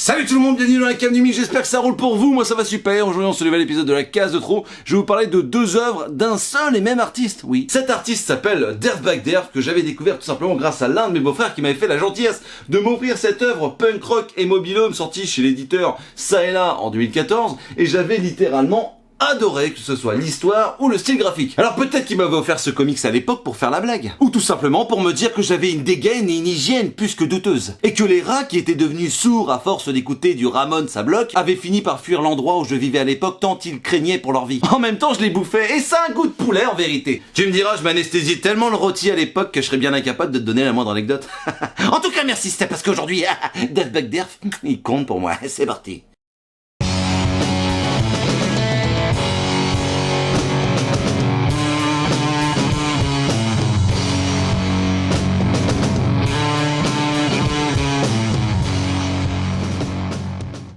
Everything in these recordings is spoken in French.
Salut tout le monde, bienvenue dans la cam du Mick, j'espère que ça roule pour vous, moi ça va super. Aujourd'hui on se nouvel épisode de la case de trop, je vais vous parler de deux œuvres d'un seul et même artiste, oui. Cet artiste s'appelle Dirtbag Dirk, que j'avais découvert tout simplement grâce à l'un de mes beaux-frères qui m'avait fait la gentillesse de m'offrir cette œuvre punk rock et mobilhome sortie chez l'éditeur Ça et Là en 2014, et j'avais littéralement adoré que ce soit l'histoire ou le style graphique. Alors peut-être qu'il m'avait offert ce comics à l'époque pour faire la blague, ou tout simplement pour me dire que j'avais une dégaine et une hygiène plus que douteuse, et que les rats qui étaient devenus sourds à force d'écouter du Ramones à bloc avaient fini par fuir l'endroit où je vivais à l'époque tant ils craignaient pour leur vie. En même temps je les bouffais, et ça a un goût de poulet en vérité. Tu me diras, je m'anesthésiais tellement le rôti à l'époque que je serais bien incapable de te donner la moindre anecdote. En tout cas merci, c'était parce qu'aujourd'hui, Dirtbag Dirk, il compte pour moi, c'est parti.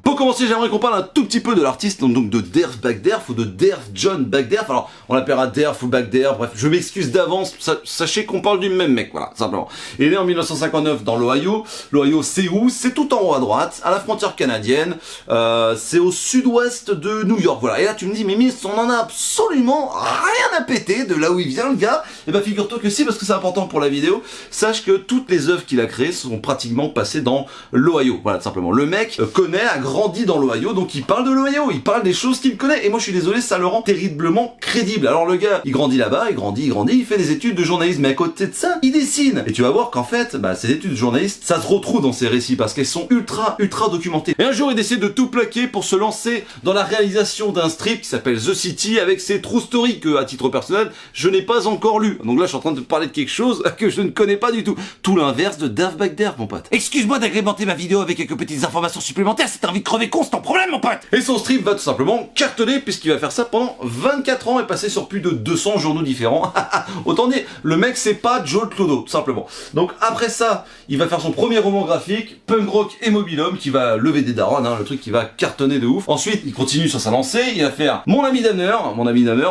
Pour commencer, j'aimerais qu'on parle un tout petit peu de l'artiste, donc de Dirtbag Dirk ou de Dirk John Bag Dirk. Alors, on l'appellera Dirk ou Bag Dirk, bref, je m'excuse d'avance, sachez qu'on parle du même mec, voilà, simplement. Il est né en 1959 dans l'Ohio. L'Ohio, c'est où? C'est tout en haut à droite, à la frontière canadienne, c'est au sud-ouest de New York, voilà. Et là, tu me dis, mais Miss, on en a absolument rien à péter de là où il vient, le gars. Et bah, figure-toi que si, parce que c'est important pour la vidéo, sache que toutes les œuvres qu'il a créées sont pratiquement passées dans l'Ohio, voilà, tout simplement. Le mec connaît, a grandi dans l'Ohio, donc il parle de l'Ohio, il parle des choses qu'il connaît, et moi je suis désolé, ça le rend terriblement crédible. Alors le gars, il grandit là-bas, il grandit, il fait des études de journalisme, mais à côté de ça, il dessine. Et tu vas voir qu'en fait, bah, ces études de journaliste, ça se retrouve dans ses récits, parce qu'elles sont ultra documentées. Et un jour, il décide de tout plaquer pour se lancer dans la réalisation d'un strip qui s'appelle The City, avec ses true stories que, à titre personnel, je n'ai pas encore lu. Donc là, je suis en train de te parler de quelque chose que je ne connais pas du tout. Tout l'inverse de Dirtbag Dirk, mon pote. Excuse-moi d'agrémenter ma vidéo avec quelques petites informations supplémentaires, si t'as envie de crever con, c'est ton problème, mon pote. Et son strip va tout simplement cartonner, puisqu'il va faire ça pendant 24 ans et passer sur plus de 200 journaux différents. Autant dire, le mec c'est pas Joe Clodo, tout simplement. Donc après ça, il va faire son premier roman graphique, punk rock et mobilhome, qui va lever des darons, hein, le truc qui va cartonner de ouf. Ensuite, il continue sur sa lancée, il va faire Mon ami Dahmer,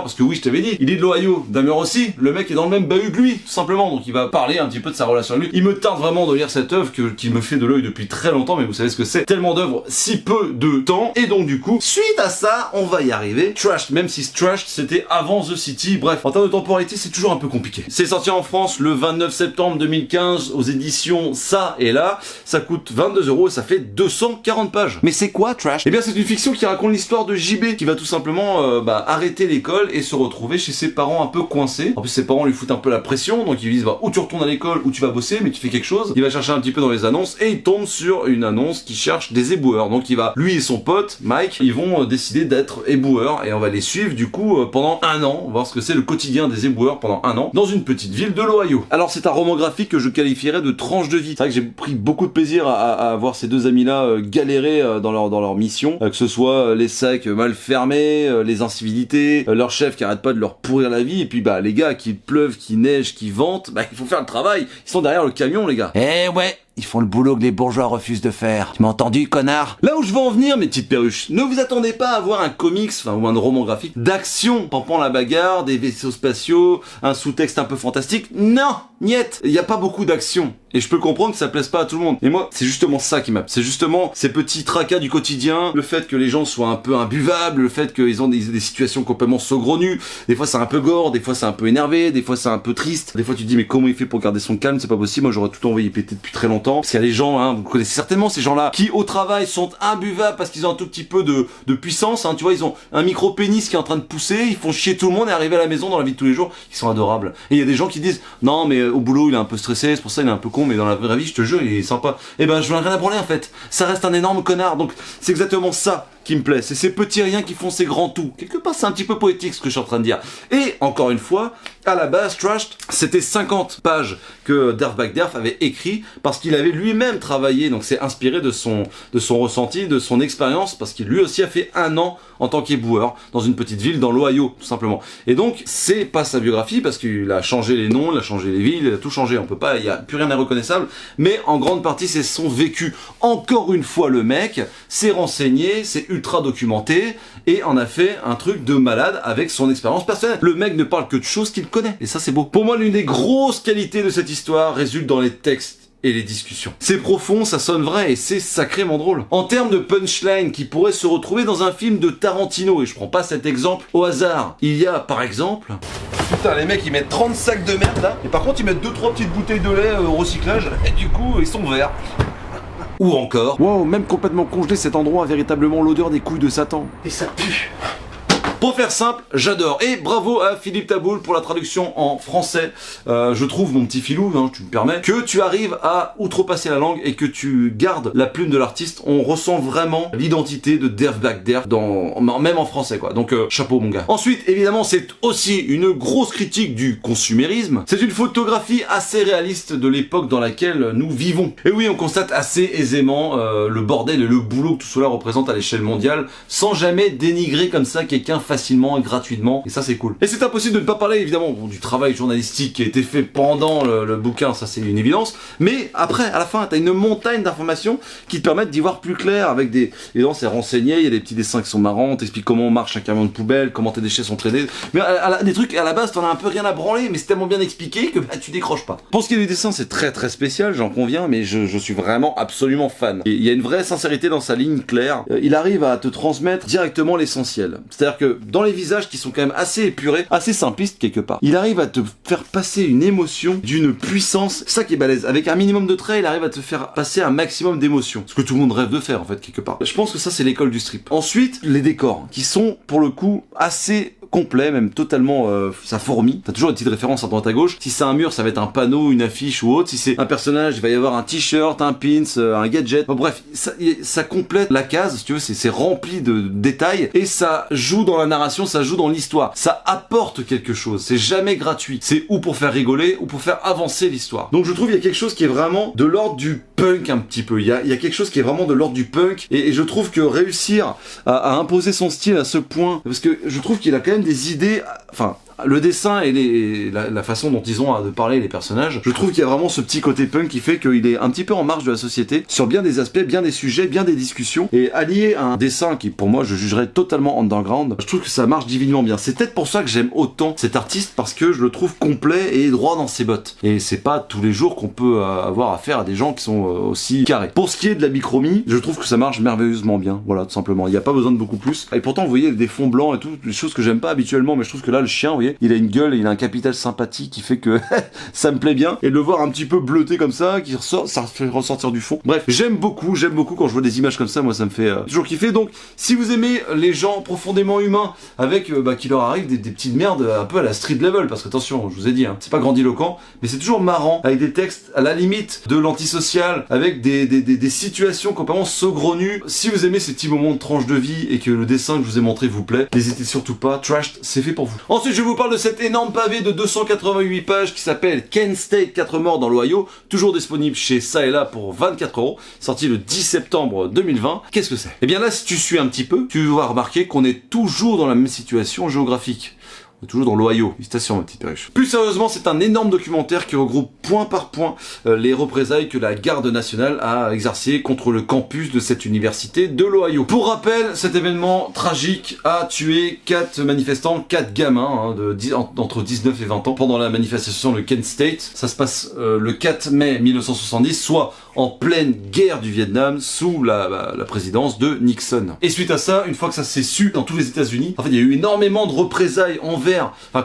parce que oui, je t'avais dit, il est de l'Ohio, Dahmer aussi, le mec est dans le même bahut que lui, tout simplement, donc il va parler un petit peu de sa relation avec lui. Il me tarde vraiment de lire cette œuvre qui me fait de l'œil depuis très longtemps, mais vous savez ce que c'est, tellement d'œuvres, si peu de temps, et donc du coup, suite à ça, on va y arriver. Trashed, même si Trashed c'était avant The City, bref, en termes de temporalité, c'est toujours un peu compliqué. C'est sorti en France le 29 septembre 2015 aux éditions Ça et Là, ça coûte 22 € et ça fait 240 pages. Mais c'est quoi Trashed? Eh bien c'est une fiction qui raconte l'histoire de JB, qui va tout simplement arrêter l'école et se retrouver chez ses parents un peu coincés. En plus ses parents lui foutent un peu la pression, donc ils lui disent bah, ou tu retournes à l'école ou tu vas bosser, mais tu fais quelque chose. Il va chercher un petit peu dans les annonces et il tombe sur une annonce qui cherche des éboueurs. Donc il va, lui et son pote, Mike, ils vont décider d'être éboueurs et on va les suivre du coup pendant un an, voir ce que c'est le quotidien des éboueurs pendant un an dans une petite ville de l'Ohio. Alors c'est un roman graphique que je qualifierais de tranche de vie. C'est vrai que j'ai pris beaucoup de plaisir à voir ces deux amis-là galérer dans leur mission, que ce soit les sacs mal fermés, les incivilités, leur chef qui arrête pas de leur pourrir la vie, et puis bah les gars qui pleuve, qui neige, qui vente, bah il faut faire le travail. Ils sont derrière le camion les gars. Eh ouais, ils font le boulot que les bourgeois refusent de faire. Tu m'as entendu, connard? Là où je veux en venir, mes petites perruches, ne vous attendez pas à voir un comics, ou un roman graphique d'action, pampant la bagarre, des vaisseaux spatiaux, un sous-texte un peu fantastique. Non, niet. Il y a pas beaucoup d'action. Et je peux comprendre que ça plaise pas à tout le monde. Et moi, c'est justement ça qui m'a... C'est justement ces petits tracas du quotidien, le fait que les gens soient un peu imbuvables, le fait qu'ils ont des situations complètement saugrenues. Des fois c'est un peu gore, des fois c'est un peu énervé, des fois c'est un peu triste. Des fois tu te dis mais comment il fait pour garder son calme? C'est pas possible, moi j'aurais tout envoyé péter depuis très longtemps. Parce qu'il y a des gens, hein, vous connaissez certainement ces gens-là, qui au travail sont imbuvables parce qu'ils ont un tout petit peu de puissance, hein, tu vois, ils ont un micro-pénis qui est en train de pousser, ils font chier tout le monde et arriver à la maison dans la vie de tous les jours, ils sont adorables. Et il y a des gens qui disent non mais au boulot il est un peu stressé, c'est pour ça il est un peu con, mais dans la vraie vie je te jure il est sympa. Et ben je n'en ai rien à branler en fait, ça reste un énorme connard, donc c'est exactement ça qui me plaît, c'est ces petits riens qui font ces grands tout. Quelque part c'est un petit peu poétique ce que je suis en train de dire. Et encore une fois, à la base Trashed, c'était 50 pages que Dirtbag Dirk avait écrit parce qu'il avait lui-même travaillé, donc c'est inspiré de son ressenti, de son expérience, parce qu'il lui aussi a fait un an en tant qu'éboueur dans une petite ville dans l'Ohio, tout simplement. Et donc c'est pas sa biographie parce qu'il a changé les noms, il a changé les villes, il a tout changé, on peut pas, il y a plus rien à reconnaissable, mais en grande partie c'est son vécu. Encore une fois le mec s'est renseigné, c'est ultra documenté et en a fait un truc de malade avec son expérience personnelle. Le mec ne parle que de choses qu'il connaît et ça c'est beau. Pour moi l'une des grosses qualités de cette histoire résulte dans les textes et les discussions. C'est profond, ça sonne vrai et c'est sacrément drôle. En termes de punchline qui pourrait se retrouver dans un film de Tarantino, et je prends pas cet exemple au hasard, il y a par exemple... Putain, les mecs ils mettent 30 sacs de merde là, et par contre ils mettent 2-3 petites bouteilles de lait au recyclage, et du coup ils sont verts. Ou encore... Wow, même complètement congelé, cet endroit a véritablement l'odeur des couilles de Satan. Et ça pue. Pour faire simple, j'adore. Et bravo à Philippe Taboul pour la traduction en français. Je trouve, mon petit filou, hein, tu me permets, que tu arrives à outrepasser la langue et que tu gardes la plume de l'artiste. On ressent vraiment l'identité de Derf Bagderf, même en français, quoi. Donc, chapeau, mon gars. Ensuite, évidemment, c'est aussi une grosse critique du consumérisme. C'est une photographie assez réaliste de l'époque dans laquelle nous vivons. Et oui, on constate assez aisément le bordel et le boulot que tout cela représente à l'échelle mondiale, sans jamais dénigrer comme ça quelqu'un facilement et gratuitement, et ça c'est cool. Et c'est impossible de ne pas parler évidemment du travail journalistique qui a été fait pendant le bouquin, ça c'est une évidence, mais après, à la fin, t'as une montagne d'informations qui te permettent d'y voir plus clair, avec des... Évidemment c'est renseigné, il y a des petits dessins qui sont marrants, t'expliques comment marche un camion de poubelle, comment tes déchets sont traités, mais des trucs à la base t'en as un peu rien à branler, mais c'est tellement bien expliqué que bah, tu décroches pas. Pour ce qui est du dessin, c'est très très spécial, j'en conviens, mais je suis vraiment absolument fan. Et il y a une vraie sincérité dans sa ligne claire, il arrive à te transmettre directement l'essentiel. C'est-à-dire que dans les visages qui sont quand même assez épurés, assez simplistes quelque part, il arrive à te faire passer une émotion d'une puissance, c'est ça qui est balèze. Avec un minimum de traits, il arrive à te faire passer un maximum d'émotions. Ce que tout le monde rêve de faire en fait quelque part. Je pense que ça c'est l'école du strip. Ensuite, les décors, qui sont pour le coup assez complet, même totalement ça fourmille. T'as toujours des petites références à droite à gauche. Si c'est un mur, ça va être un panneau, une affiche ou autre. Si c'est un personnage, il va y avoir un t-shirt, un pins, un gadget. Bon, bref, ça complète la case, si tu veux, c'est rempli de détails et ça joue dans la narration, ça joue dans l'histoire. Ça apporte quelque chose. C'est jamais gratuit. C'est ou pour faire rigoler ou pour faire avancer l'histoire. Donc je trouve il y a quelque chose qui est vraiment de l'ordre du punk un petit peu. Il y a quelque chose qui est vraiment de l'ordre du punk et je trouve que réussir à imposer son style à ce point, parce que je trouve qu'il a quand même des idées, enfin le dessin et la façon dont ils ont de parler les personnages, je trouve qu'il y a vraiment ce petit côté punk qui fait qu'il est un petit peu en marge de la société sur bien des aspects, bien des sujets, bien des discussions, et allié à un dessin qui pour moi je jugerais totalement underground, je trouve que ça marche divinement bien. C'est peut-être pour ça que j'aime autant cet artiste, parce que je le trouve complet et droit dans ses bottes, et c'est pas tous les jours qu'on peut avoir affaire à des gens qui sont aussi carrés. Pour ce qui est de la micromie, je trouve que ça marche merveilleusement bien, voilà, tout simplement, il n'y a pas besoin de beaucoup plus, et pourtant vous voyez des fonds blancs et tout, des choses que j'aime pas habituellement, mais je trouve que là le chien, vous voyez, il a une gueule et il a un capital sympathie qui fait que ça me plaît bien, et de le voir un petit peu bleuté comme ça, qui ressort, ça fait ressortir du fond. Bref, j'aime beaucoup quand je vois des images comme ça, moi ça me fait toujours kiffer. Donc si vous aimez les gens profondément humains avec qui leur arrive des petites merdes un peu à la street level, parce que attention, je vous ai dit, hein, c'est pas grandiloquent, mais c'est toujours marrant, avec des textes à la limite de l'antisocial, avec des situations complètement saugrenues. Si vous aimez ces petits moments de tranche de vie et que le dessin que je vous ai montré vous plaît, n'hésitez surtout pas, Trashed, c'est fait pour vous. Ensuite je vous parle de cette énorme pavé de 288 pages qui s'appelle Kent State 4 morts dans l'Ohio, toujours disponible chez Ça et Là pour 24€, sorti le 10 septembre 2020. Qu'est-ce que c'est? Eh bien là, si tu suis un petit peu, tu vas remarquer qu'on est toujours dans la même situation géographique. On est toujours dans l'Ohio, félicitations ma petite perruche. Plus sérieusement, c'est un énorme documentaire qui regroupe point par point les représailles que la garde nationale a exercées contre le campus de cette université de l'Ohio. Pour rappel, cet événement tragique a tué 4 manifestants, 4 gamins entre 19 et 20 ans pendant la manifestation de Kent State. Ça se passe le 4 mai 1970, soit en pleine guerre du Vietnam, sous la présidence de Nixon. Et suite à ça, une fois que ça s'est su dans tous les États-Unis, en fait, il y a eu énormément de représailles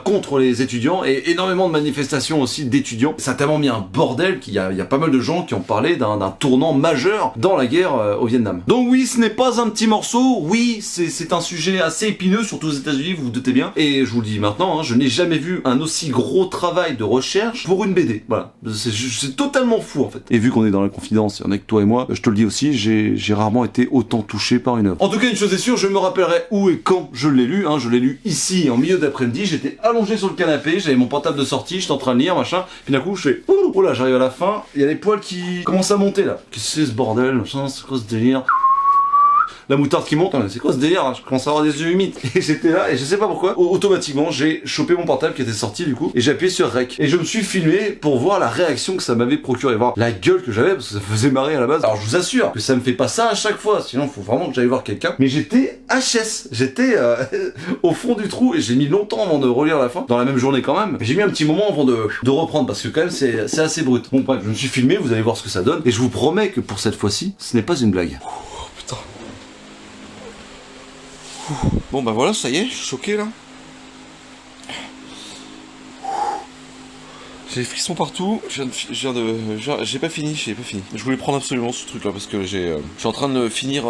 contre les étudiants, et énormément de manifestations aussi d'étudiants. Ça a tellement mis un bordel qu'il y a pas mal de gens qui ont parlé d'un tournant majeur dans la guerre au Vietnam. Donc oui, ce n'est pas un petit morceau, oui, c'est un sujet assez épineux, surtout aux États-Unis, vous vous doutez bien. Et je vous le dis maintenant, hein, je n'ai jamais vu un aussi gros travail de recherche pour une BD. Voilà, c'est totalement fou en fait. Et vu qu'on est dans la confidence, il y en a que toi et moi, je te le dis aussi, j'ai rarement été autant touché par une œuvre. En tout cas, une chose est sûre, je me rappellerai où et quand je l'ai lu, hein, je l'ai lu ici en milieu d'après-midi, j'étais allongé sur le canapé, j'avais mon portable de sortie, j'étais en train de lire, machin, puis d'un coup je fais oh là, j'arrive à la fin, il y a les poils qui commencent à monter là. Qu'est-ce que c'est ce bordel, machin, c'est quoi ce délire? la moutarde qui monte, c'est quoi ce délire hein, je commence à avoir des yeux humides. Et j'étais là, et je sais pas pourquoi, automatiquement, j'ai chopé mon portable qui était sorti du coup, et j'ai appuyé sur Rec. Et je me suis filmé pour voir la réaction que ça m'avait procuré, voir la gueule que j'avais, parce que ça faisait marrer à la base. Alors je vous assure que ça me fait pas ça à chaque fois, sinon faut vraiment que j'aille voir quelqu'un. Mais j'étais HS, j'étais au fond du trou, et j'ai mis longtemps avant de relire la fin, dans la même journée quand même. Mais j'ai mis un petit moment avant de reprendre, parce que quand même c'est assez brut. Bon bref, je me suis filmé, vous allez voir ce que ça donne, et je vous promets que pour cette fois-ci, ce n'est pas une blague. Oh putain. Bon bah voilà, ça y est, je suis choqué là. J'ai des frissons partout, j'ai pas fini. Je voulais prendre absolument ce truc là parce que je suis en train de finir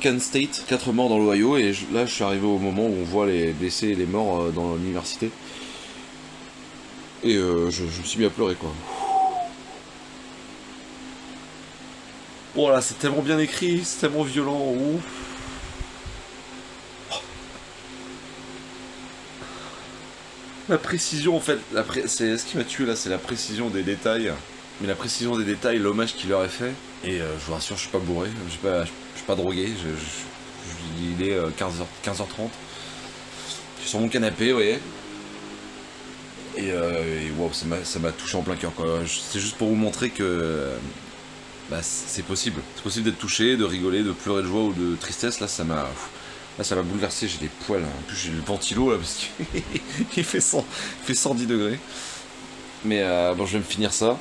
Kent State, 4 morts dans l'Ohio, et là je suis arrivé au moment où on voit les blessés et les morts dans l'université. Et je me suis mis à pleurer quoi. Oh là, c'est tellement bien écrit, c'est tellement violent. Ouf. La précision en fait, c'est ce qui m'a tué là, c'est la précision des détails. Mais la précision des détails, l'hommage qu'il leur est fait. Et je vous rassure, je suis pas bourré, je suis pas drogué, il est 15h30. Je suis sur mon canapé, vous voyez. Et wow, ça m'a touché en plein cœur quoi. C'est juste pour vous montrer que c'est possible. C'est possible d'être touché, de rigoler, de pleurer de joie ou de tristesse. Là ça m'a bouleversé, j'ai des poils. En plus j'ai le ventilo là parce qu'il fait 110 degrés. Mais bon, je vais me finir ça.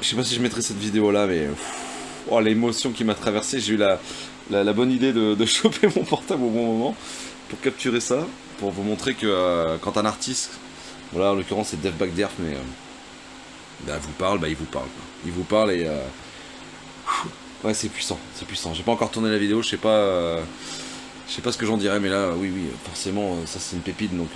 Je sais pas si je mettrai cette vidéo là, mais oh, l'émotion qui m'a traversé. J'ai eu la bonne idée de choper mon portable au bon moment pour capturer ça, pour vous montrer que quand un artiste, voilà en l'occurrence c'est Def Bagderf, mais vous parle, il vous parle quoi. Il vous parle et ouais, c'est puissant. J'ai pas encore tourné la vidéo, je sais pas ce que j'en dirais, mais là oui forcément ça c'est une pépite, donc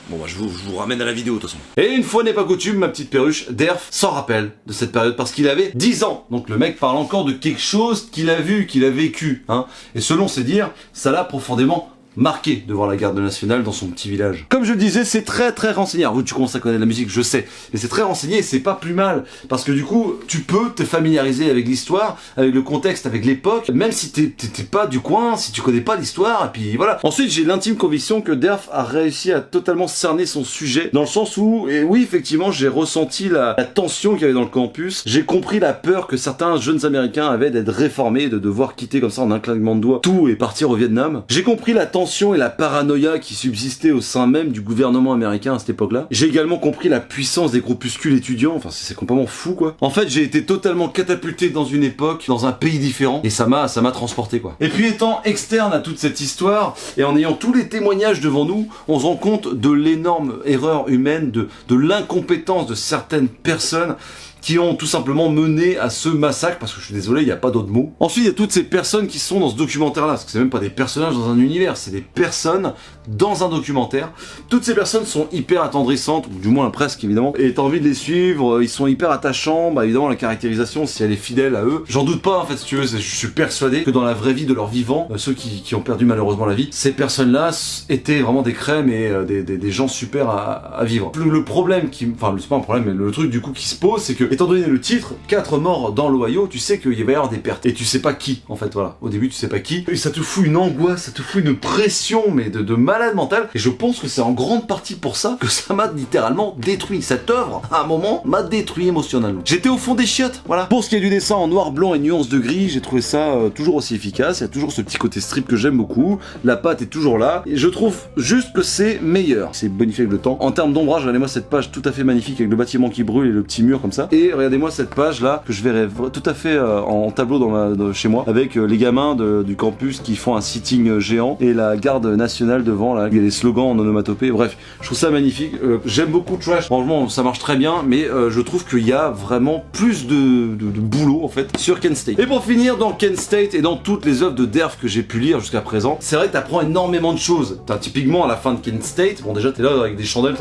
bon bah je vous ramène à la vidéo de toute façon. Et une fois n'est pas coutume, ma petite perruche, Derf s'en rappelle de cette période parce qu'il avait 10 ans. Donc le mec parle encore de quelque chose qu'il a vu, qu'il a vécu, hein. Et selon ses dires, ça l'a profondément marqué de voir la garde nationale dans son petit village. Comme je le disais, c'est très renseigné. Alors, tu commences à connaître la musique, je sais, mais c'est très renseigné et c'est pas plus mal, parce que du coup, tu peux te familiariser avec l'histoire, avec le contexte, avec l'époque, même si t'es pas du coin, si tu connais pas l'histoire, et puis voilà. Ensuite, j'ai l'intime conviction que Derf a réussi à totalement cerner son sujet, dans le sens où, et oui, effectivement, j'ai ressenti la tension qu'il y avait dans le campus, j'ai compris la peur que certains jeunes américains avaient d'être réformés, de devoir quitter comme ça en un claquement de doigts tout et partir au Vietnam. J'ai compris la tension et la paranoïa qui subsistait au sein même du gouvernement américain à cette époque-là. J'ai également compris la puissance des groupuscules étudiants, enfin c'est complètement fou quoi. En fait, j'ai été totalement catapulté dans une époque, dans un pays différent, et ça m'a transporté quoi. Et puis étant externe à toute cette histoire, et en ayant tous les témoignages devant nous, on se rend compte de l'énorme erreur humaine, de l'incompétence de certaines personnes qui ont tout simplement mené à ce massacre, parce que je suis désolé, il n'y a pas d'autre mot. Ensuite, il y a toutes ces personnes qui sont dans ce documentaire-là, parce que c'est même pas des personnages dans un univers, c'est des personnes dans un documentaire. Toutes ces personnes sont hyper attendrissantes, ou du moins presque évidemment, et t'as envie de les suivre, ils sont hyper attachants, bah évidemment la caractérisation, si elle est fidèle à eux, j'en doute pas en fait si tu veux, je suis persuadé que dans la vraie vie de leur vivant, ceux qui ont perdu malheureusement la vie, ces personnes-là étaient vraiment des crèmes et des gens super à vivre. Le problème enfin c'est pas un problème, mais le truc du coup qui se pose, c'est que étant donné le titre, 4 morts dans l'Ohio, tu sais qu'il va y avoir des pertes. Et tu sais pas qui, en fait, voilà. Au début, tu sais pas qui. Et ça te fout une angoisse, ça te fout une pression, mais de malade mental. Et je pense que c'est en grande partie pour ça que ça m'a littéralement détruit. Cette œuvre, à un moment, m'a détruit émotionnellement. J'étais au fond des chiottes, voilà. Pour ce qui est du dessin en noir, blanc et nuances de gris, j'ai trouvé ça toujours aussi efficace. Il y a toujours ce petit côté strip que j'aime beaucoup. La patte est toujours là. Et je trouve juste que c'est meilleur. C'est bonifié avec le temps. En termes d'ombrage, regardez-moi cette page tout à fait magnifique avec le bâtiment qui brûle et le petit mur comme ça. Et regardez-moi cette page là que je verrais tout à fait en tableau chez moi avec les gamins du campus qui font un sitting géant et la garde nationale devant là, il y a des slogans en onomatopée. Bref, je trouve ça magnifique. J'aime beaucoup Trash, franchement ça marche très bien, mais je trouve qu'il y a vraiment plus de boulot en fait sur Kent State. Et pour finir, dans Kent State et dans toutes les œuvres de Derf que j'ai pu lire jusqu'à présent, c'est vrai que t'apprends énormément de choses. Typiquement à la fin de Kent State, bon déjà t'es là avec des chandelles,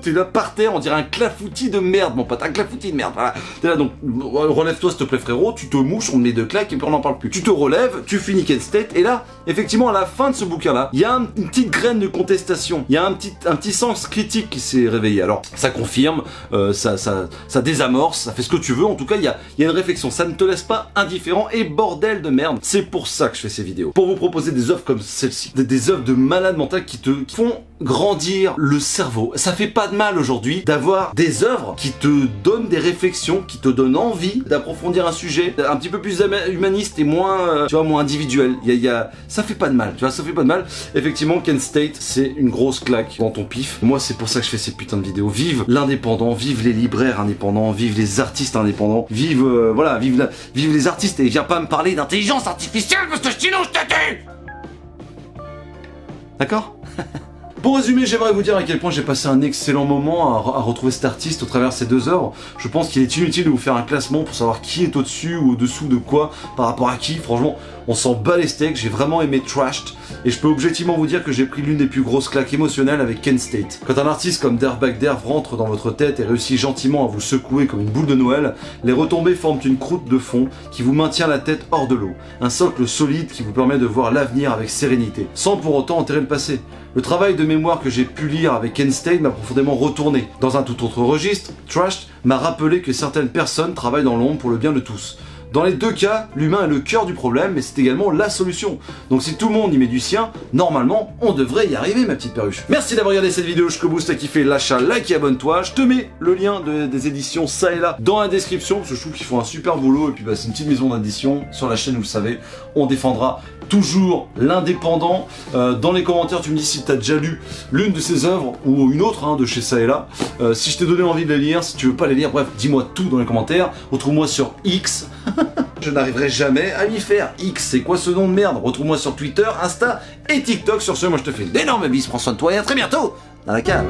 t'es là par terre, on dirait un clafoutis de merde mon pote, un clafoutis de merde, voilà. T'es là donc, relève-toi s'il te plaît frérot, tu te mouches, on te met 2 claques et puis on n'en parle plus. Tu te relèves, tu finis Kent State, et là, effectivement à la fin de ce bouquin là, il y y a une petite graine de contestation, il y a un petit sens critique qui s'est réveillé. Alors ça confirme, ça désamorce, ça fait ce que tu veux, en tout cas il y a une réflexion, ça ne te laisse pas indifférent et bordel de merde, c'est pour ça que je fais ces vidéos, pour vous proposer des œuvres comme celle-ci, des œuvres de malade mental qui font grandir le cerveau. Ça fait pas de mal aujourd'hui d'avoir des œuvres qui te donnent des réflexions, qui te donnent envie d'approfondir un sujet un petit peu plus humaniste et moins, tu vois, moins individuel. Ça fait pas de mal, tu vois, ça fait pas de mal. Effectivement, Ken State, c'est une grosse claque dans ton pif. Moi, c'est pour ça que je fais ces putains de vidéos. Vive l'indépendant, vive les libraires indépendants, vive les artistes indépendants, vive les artistes et viens pas me parler d'intelligence artificielle parce que sinon je te tue. D'accord? Pour résumer, j'aimerais vous dire à quel point j'ai passé un excellent moment à retrouver cet artiste au travers de ces 2 œuvres. Je pense qu'il est inutile de vous faire un classement pour savoir qui est au-dessus ou au-dessous de quoi, par rapport à qui. Franchement, on s'en bat les steaks, j'ai vraiment aimé Trashed, et je peux objectivement vous dire que j'ai pris l'une des plus grosses claques émotionnelles avec Ken State. Quand un artiste comme Derv Bagderv rentre dans votre tête et réussit gentiment à vous secouer comme une boule de Noël, les retombées forment une croûte de fond qui vous maintient la tête hors de l'eau, un socle solide qui vous permet de voir l'avenir avec sérénité, sans pour autant enterrer le passé. Le travail de mémoire que j'ai pu lire avec Ken State m'a profondément retourné. Dans un tout autre registre, Trashed m'a rappelé que certaines personnes travaillent dans l'ombre pour le bien de tous. Dans les 2 cas, l'humain est le cœur du problème, mais c'est également la solution. Donc si tout le monde y met du sien, normalement, on devrait y arriver, ma petite perruche. Merci d'avoir regardé cette vidéo jusqu'au bout. Si t'as kiffé, lâche un like et abonne-toi. Je te mets le lien des éditions ça et là dans la description, parce que je trouve qu'ils font un super boulot. Et puis c'est une petite maison d'édition sur la chaîne, vous le savez. On défendra toujours l'indépendant. Dans les commentaires, tu me dis si t'as déjà lu l'une de ces œuvres ou une autre de chez ça et là. Si je t'ai donné envie de les lire, si tu veux pas les lire, bref, dis-moi tout dans les commentaires. Retrouve-moi sur X. Je n'arriverai jamais à m'y faire. X, c'est quoi ce nom de merde? Retrouve-moi sur Twitter, Insta et TikTok. Sur ce, moi je te fais d'énormes bises, prends soin de toi et à très bientôt dans la cave.